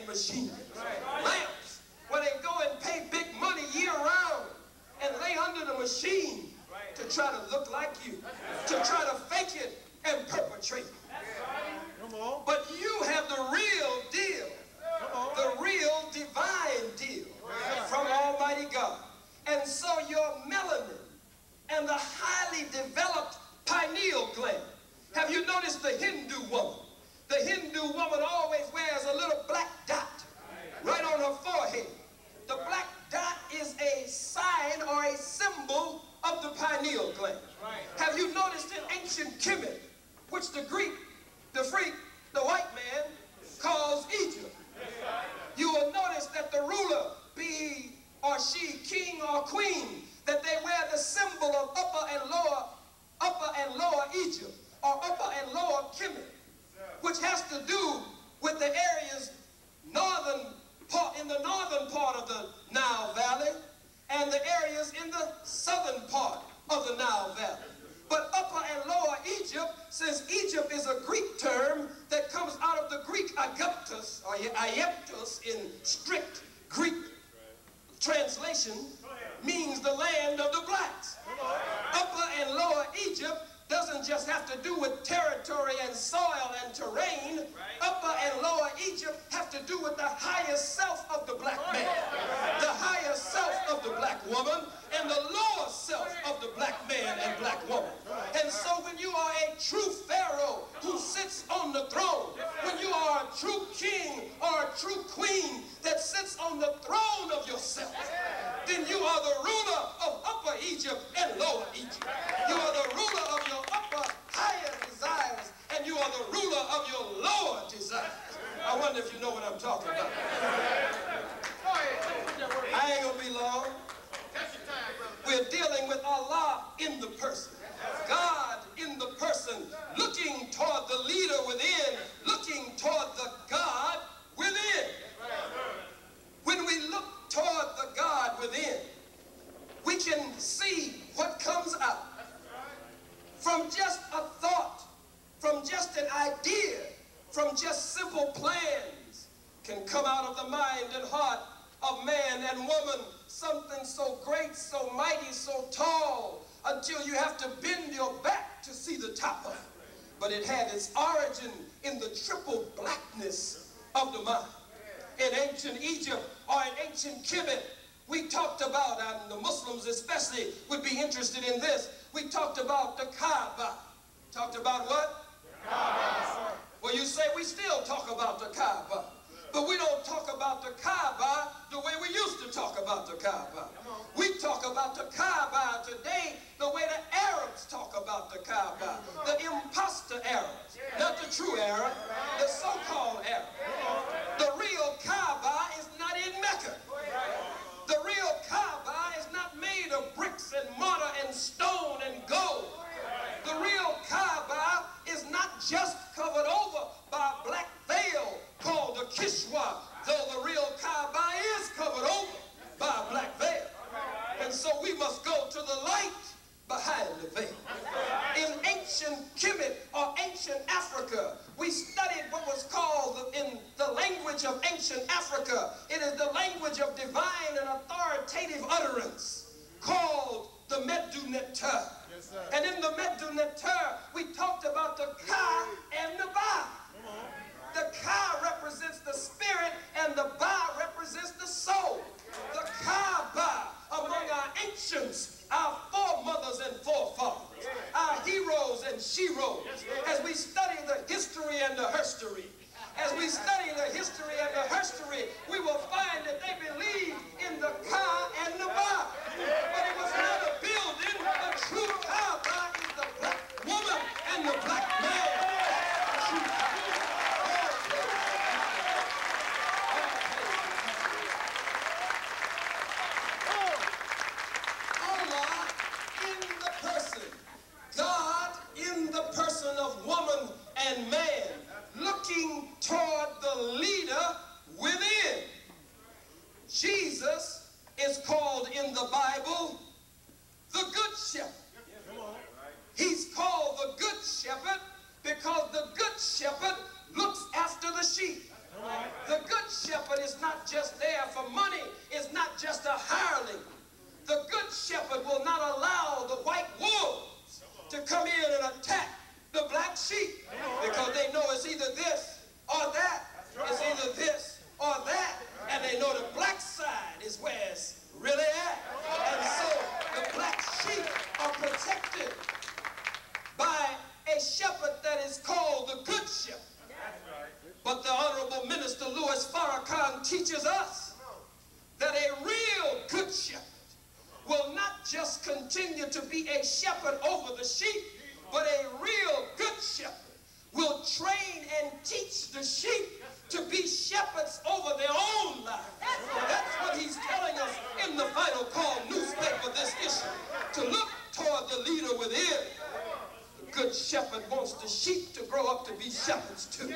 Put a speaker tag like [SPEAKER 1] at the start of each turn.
[SPEAKER 1] machinery. Lamps, where they go and pay big money year round and lay under the machine to try to look like you, to try to fake it and perpetrate it. But you have the real deal, the real divine deal from Almighty God. And so your melanin and the highly developed pineal gland. Have you noticed the Hindu woman? The Hindu woman always wears a little black dot right on her forehead. The black dot is a sign or a symbol of the pineal gland. Have you noticed in ancient Kemet, which the Greek, the freak, the white man calls Egypt, you will notice that the ruler, be he or she king or queen, that they wear the symbol of upper and lower Egypt, or upper and lower Kemet, which has to do with the areas in the northern part of the Nile Valley and the areas in the southern part of the Nile Valley. But upper and lower Egypt, since Egypt is a Greek term that comes out of the Greek Aegyptus, or Aegyptus in strict Greek translation, means the land of the blacks. Upper and lower Egypt doesn't just have to do with territory and soil and terrain. Upper and lower Egypt have to do with the higher self of the black man, the higher self of the black woman, and the lower self of the black man and black woman. And so when you are a true pharaoh who sits on the throne, when you are a true king or a true queen that sits on the throne of yourself, then you are the ruler of upper Egypt and lower Egypt. You are the ruler of your upper, higher desires, and you are the ruler of your lower desires. I wonder if you know what I'm talking about. I ain't gonna be long. We're dealing with Allah in the person, God in the person, looking toward the leader within, looking toward the God within. When we look toward the God within, we can see what comes out from just a thought, from just an idea, from just simple plans, can come out of the mind and heart of man and woman, something so great, so mighty, so tall, until you have to bend your back to see the top of it. But it had its origin in the triple blackness of the mind. In ancient Egypt or in ancient Kemet, we talked about, and the Muslims especially would be interested in this, we talked about the Kaaba. Talked about what? The Kaaba. Well, you say we still talk about the Kaaba, but we don't talk about the Kaaba the way we used to talk about the Kaaba. We talk about the Kaaba today the way the Arabs talk about the Kaaba, the imposter Arabs, not the true Arab, the so-called Arab. The real Kaaba is not in Mecca. The real Kaaba is not made of bricks and mortar and stone and gold. The real Kaaba is not just covered over by a black veil called the Kishwa, though the real Kaaba is covered over by a black veil. And so we must go to the light behind the veil. In ancient Kemet or ancient Africa, we studied what was called in the language of ancient Africa. It is the language of divine and authoritative utterance called the Medu Neter. Yes, and in the Medu Neter, we talked about the Ka and the Ba. The Ka represents the spirit and the Ba represents the soul. The Kaaba among our ancients, our foremothers and forefathers, our heroes and sheroes, as we study the history and the herstory. As we study the history and the herstory, we will find that they believed in the Ka and the Ba. But it was not a building. The true Kaaba is the black woman and the black man. Allah in the person, God in the person of woman and man, looking toward the leader within. Jesus is called in the Bible the Good Shepherd. He's called the Good Shepherd because the Good Shepherd looks after the sheep. The Good shepherd is not just there for money, is not just a hireling. The good shepherd will not allow the white wolves to come in and attack the black sheep, because they know it's either this or that. It's either this or that. And they know the black side is where it's really at. And so the black sheep are protected by a shepherd that is called the good shepherd. But the Honorable Minister Louis Farrakhan teaches us that a real good shepherd will not just continue to be a shepherd over the sheep, but a real good shepherd will train and teach the sheep to be shepherds over their own lives. That's what he's telling us in the Final Call newspaper this issue, to look toward the leader within. The good shepherd wants the sheep to grow up to be shepherds too.